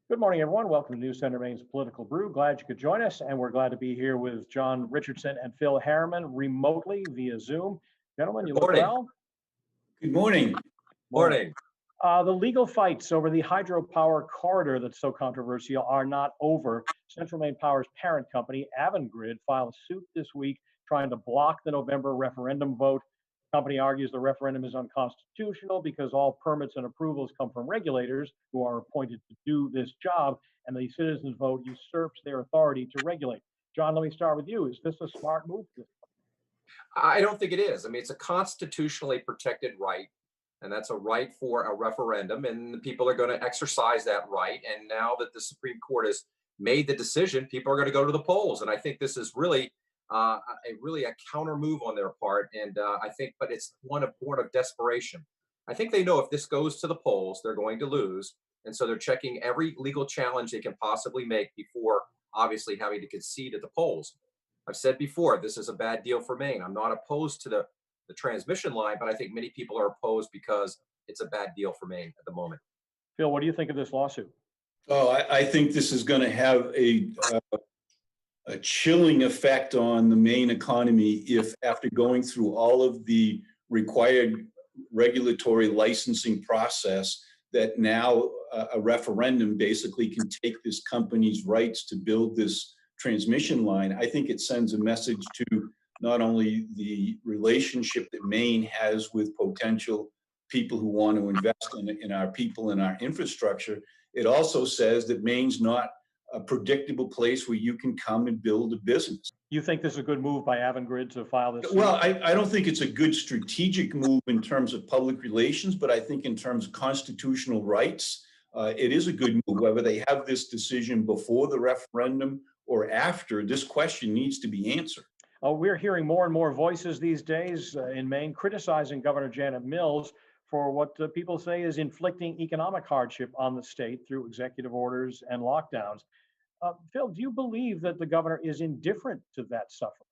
Good morning, everyone. Welcome to News Center Maine's Political Brew. Glad you could join us, and we're glad to be here with John Richardson and Phil Harriman remotely via Zoom. Gentlemen, you Good look morning. well. Good morning. Morning. The legal fights over the hydropower corridor that's so controversial are not over. Central Maine Power's parent company, Avangrid, filed a suit this week trying to block the November referendum vote. The company argues the referendum is unconstitutional because all permits and approvals come from regulators who are appointed to do this job, and the citizens' vote usurps their authority to regulate. John, let me start with you. Is this a smart move? I don't think it is. I mean, it's a constitutionally protected right, and that's a right for a referendum, and the people are going to exercise that right. And now that the Supreme Court has made the decision, people are going to go to the polls. And I think this is really a counter move on their part. And I think, but it's born of desperation. I think they know if this goes to the polls, they're going to lose, and so they're checking every legal challenge they can possibly make before obviously having to concede at the polls. I've said before, this is a bad deal for Maine. I'm not opposed to the transmission line, but I think many people are opposed because it's a bad deal for Maine at the moment. Phil, what do you think of this lawsuit? Oh, I think this is going to have a chilling effect on the Maine economy if, after going through all of the required regulatory licensing process, that now a referendum basically can take this company's rights to build this transmission line. I think it sends a message to not only the relationship that Maine has with potential people who want to invest in our people and our infrastructure. It also says that Maine's not a predictable place where you can come and build a business. You think this is a good move by Avangrid to file this suit? Well, I don't think it's a good strategic move in terms of public relations, but I think in terms of constitutional rights, it is a good move. Whether they have this decision before the referendum or after, this question needs to be answered. We're hearing more and more voices these days in Maine criticizing Governor Janet Mills for what people say is inflicting economic hardship on the state through executive orders and lockdowns. Phil, do you believe that the governor is indifferent to that suffering?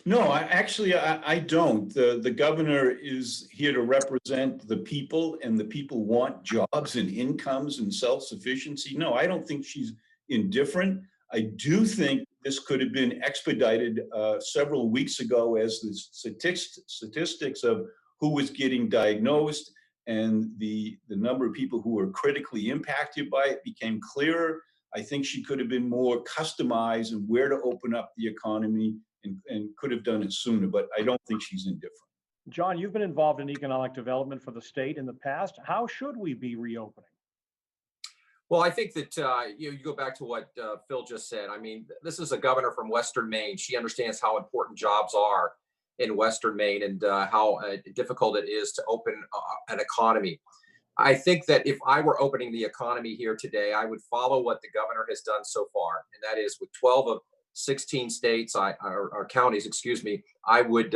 No, I don't. The governor is here to represent the people, and the people want jobs and incomes and self-sufficiency. No, I don't think she's indifferent. I do think this could have been expedited several weeks ago as the statistics of who was getting diagnosed and the number of people who were critically impacted by it became clearer. I think she could have been more customized in where to open up the economy and could have done it sooner, but I don't think she's indifferent. John, you've been involved in economic development for the state in the past. How should we be reopening? Well, I think that you go back to what Phil just said. I mean, this is a governor from Western Maine. She understands how important jobs are in Western Maine and how difficult it is to open an economy. I think that if I were opening the economy here today, I would follow what the governor has done so far, and that is with 12 of 16 states or counties, excuse me, I would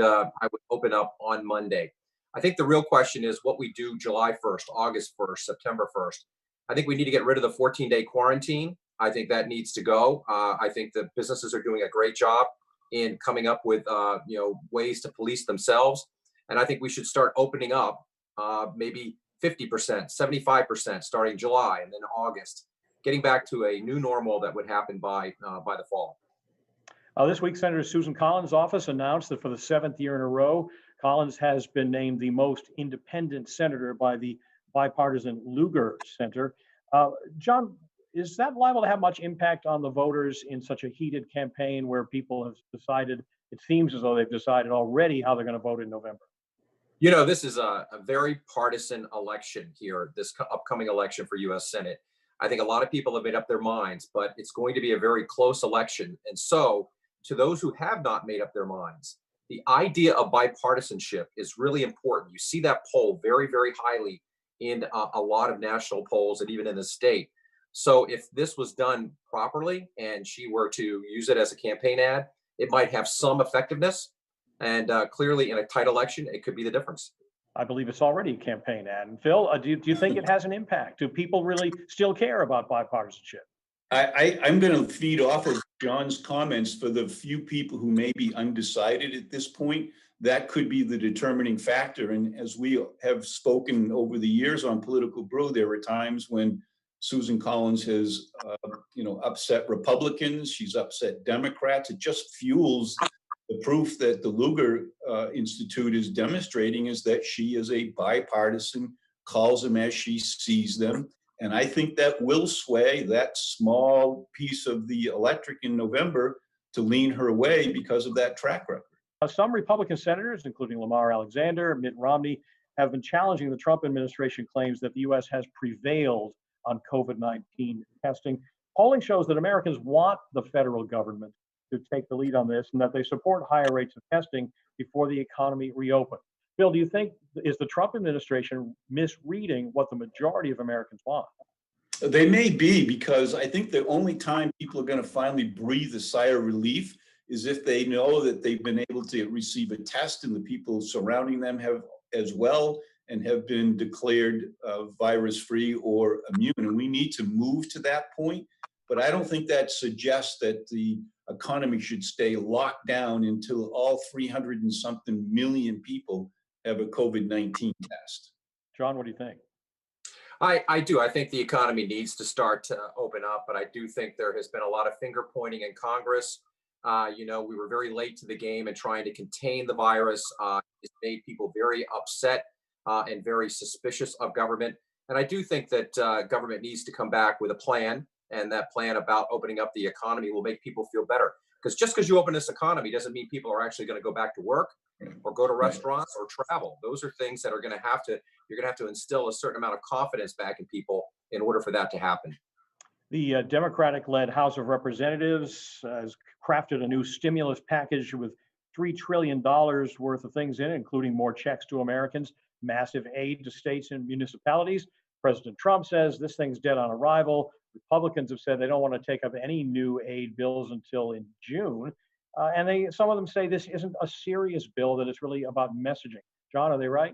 open up on Monday. I think the real question is what we do July 1st, August 1st, September 1st. I think we need to get rid of the 14-day quarantine. I think that needs to go. I think the businesses are doing a great job in coming up with ways to police themselves, and I think we should start opening up maybe 50%, 75% starting July and then August, getting back to a new normal that would happen by the fall. This week, Senator Susan Collins' office announced that for the seventh year in a row, Collins has been named the most independent senator by the Bipartisan Lugar Center. John, is that liable to have much impact on the voters in such a heated campaign where people have decided, it seems as though they've decided already how they're going to vote in November? You know, this is a very partisan election here, this upcoming election for U.S. Senate. I think a lot of people have made up their minds, but it's going to be a very close election. And so, to those who have not made up their minds, the idea of bipartisanship is really important. You see that poll very, very highly in a lot of national polls and even in the state. So if this was done properly and she were to use it as a campaign ad, it might have some effectiveness. And clearly in a tight election, it could be the difference. I believe it's already a campaign ad. And Phil, do you think it has an impact? Do people really still care about bipartisanship? I'm going to feed off of John's comments. For the few people who may be undecided at this point, that could be the determining factor. And as we have spoken over the years on Political Brew, there are times when Susan Collins has, upset Republicans. She's upset Democrats. It just fuels the proof that the Lugar Institute is demonstrating is that she is a bipartisan, calls them as she sees them. And I think that will sway that small piece of the electorate in November to lean her way because of that track record. Some Republican senators, including Lamar Alexander, Mitt Romney, have been challenging the Trump administration claims that the U.S. has prevailed on COVID-19 testing. Polling shows that Americans want the federal government to take the lead on this and that they support higher rates of testing before the economy reopens. Bill, do you think, is the Trump administration misreading what the majority of Americans want? They may be, because I think the only time people are going to finally breathe a sigh of relief is if they know that they've been able to receive a test and the people surrounding them have as well and have been declared virus-free or immune. And we need to move to that point. But I don't think that suggests that the economy should stay locked down until all 300 and something million people have a COVID-19 test. John, what do you think? I do. I think the economy needs to start to open up, but I do think there has been a lot of finger pointing in Congress. We were very late to the game in trying to contain the virus. It's made people very upset and very suspicious of government. And I do think that government needs to come back with a plan, and that plan about opening up the economy will make people feel better. Because just because you open this economy doesn't mean people are actually going to go back to work or go to restaurants or travel. Those are things that are going to have to, you're going to have to instill a certain amount of confidence back in people in order for that to happen. The Democratic-led House of Representatives has crafted a new stimulus package with $3 trillion worth of things in it, including more checks to Americans, massive aid to states and municipalities. President Trump says this thing's dead on arrival. Republicans have said they don't want to take up any new aid bills until in June. And some of them say this isn't a serious bill, that it's really about messaging. John, are they right?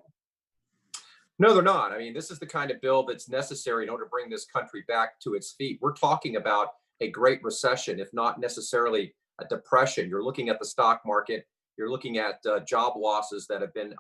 No, they're not. I mean, this is the kind of bill that's necessary in order to bring this country back to its feet. We're talking about a great recession, if not necessarily a depression. You're looking at the stock market. You're looking at job losses that have been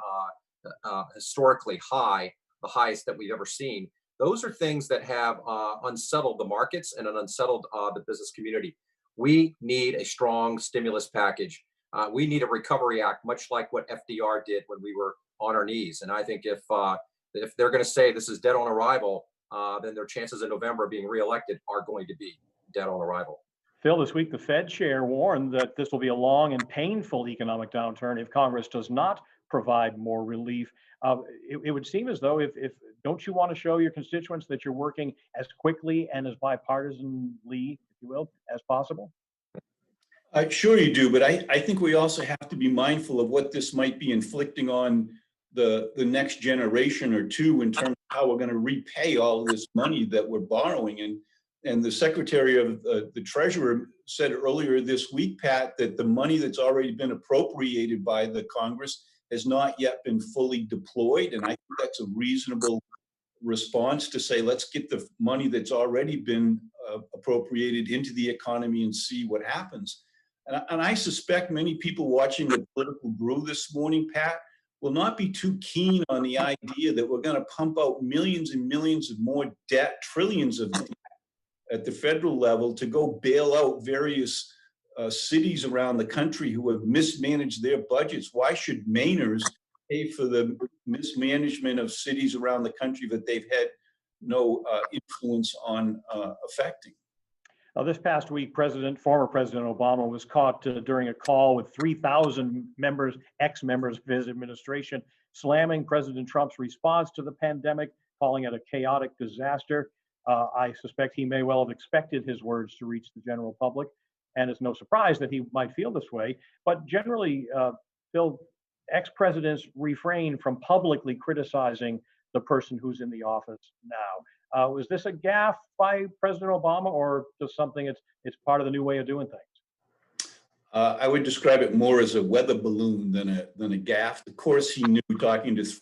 historically high, the highest that we've ever seen. Those are things that have unsettled the markets and unsettled the business community. We need a strong stimulus package. We need a recovery act, much like what FDR did when we were on our knees. And I think if they're going to say this is dead on arrival, then their chances in November of being reelected are going to be dead on arrival. Phil, this week the Fed chair warned that this will be a long and painful economic downturn if Congress does not provide more relief. It would seem as though if don't you want to show your constituents that you're working as quickly and as bipartisanly, if you will, as possible? Sure you do, but I think we also have to be mindful of what this might be inflicting on the next generation or two in terms of how we're going to repay all this money that we're borrowing. And the Secretary of the Treasurer said earlier this week, Pat, that the money that's already been appropriated by the Congress has not yet been fully deployed. And I think that's a reasonable response to say, let's get the money that's already been appropriated into the economy and see what happens. And I suspect many people watching the political brew this morning, Pat, will not be too keen on the idea that we're going to pump out millions and millions of more debt, trillions of debt at the federal level to go bail out various cities around the country who have mismanaged their budgets. Why should Mainers pay for the mismanagement of cities around the country that they've had no influence on affecting? Now, this past week, former President Obama was caught during a call with 3,000 ex-members of his administration, slamming President Trump's response to the pandemic, calling it a chaotic disaster. I suspect he may well have expected his words to reach the general public, and it's no surprise that he might feel this way. But generally, Phil, ex-presidents refrain from publicly criticizing the person who's in the office now. Was this a gaffe by President Obama, or just something it's part of the new way of doing things? I would describe it more as a weather balloon than a gaffe. Of course, he knew, talking to his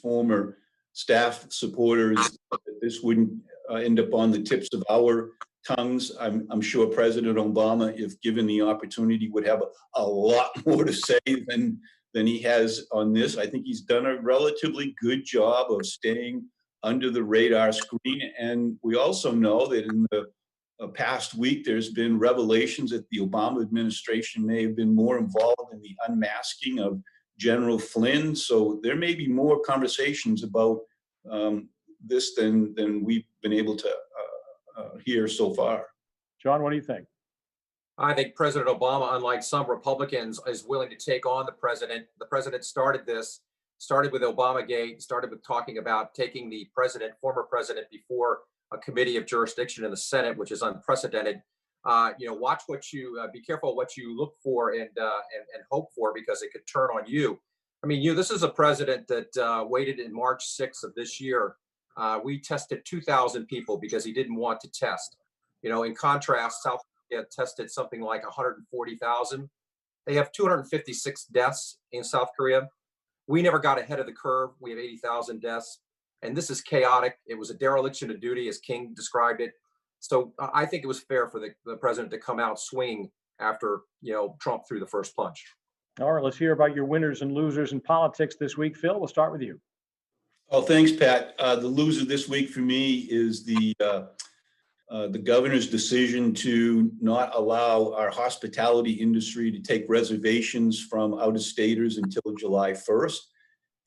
former staff supporters, that this wouldn't end up on the tips of our tongues. I'm sure President Obama, if given the opportunity, would have a lot more to say than he has on this. I think he's done a relatively good job of staying under the radar screen. And we also know that in the past week, there's been revelations that the Obama administration may have been more involved in the unmasking of General Flynn. So there may be more conversations about this than we've been able to hear so far. John, what do you think? I think President Obama, unlike some Republicans, is willing to take on the president. The president started with Obamagate, started with talking about taking the former president, before a committee of jurisdiction in the Senate, which is unprecedented. Watch be careful what you look for and hope for, because it could turn on you. I mean, this is a president that waited in March 6th of this year. We tested 2,000 people because he didn't want to test. In contrast, South Korea tested something like 140,000. They have 256 deaths in South Korea. We never got ahead of the curve. We have 80,000 deaths. And this is chaotic. It was a dereliction of duty, as King described it. So I think it was fair for the president to come out swinging after, Trump threw the first punch. All right, let's hear about your winners and losers in politics this week. Phil, we'll start with you. Oh, thanks, Pat. The loser this week for me is the governor's decision to not allow our hospitality industry to take reservations from out-of-staters until July 1st.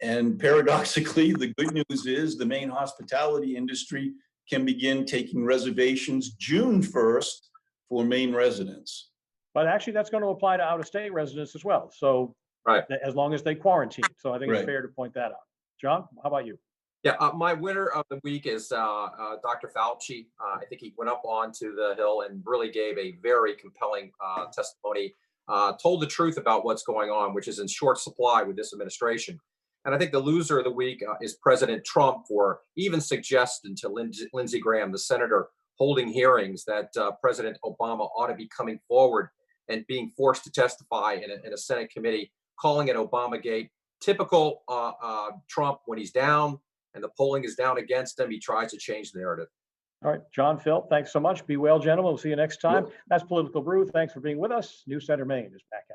And paradoxically, the good news is the Maine hospitality industry can begin taking reservations June 1st for Maine residents. But actually, that's going to apply to out-of-state residents as well. So, right, as long as they quarantine. So I think right. It's fair to point that out. John, how about you? Yeah, my winner of the week is Dr. Fauci. I think he went up onto the Hill and really gave a very compelling testimony, told the truth about what's going on, which is in short supply with this administration. And I think the loser of the week is President Trump for even suggesting to Lindsey Graham, the senator, holding hearings that President Obama ought to be coming forward and being forced to testify in a Senate committee, calling it Obamagate. Typical Trump, when he's down and the polling is down against him, he tries to change the narrative. All right, John, Phil, thanks so much. Be well, gentlemen. We'll see you next time. Sure. That's Political Brew. Thanks for being with us. News Center Maine is back out.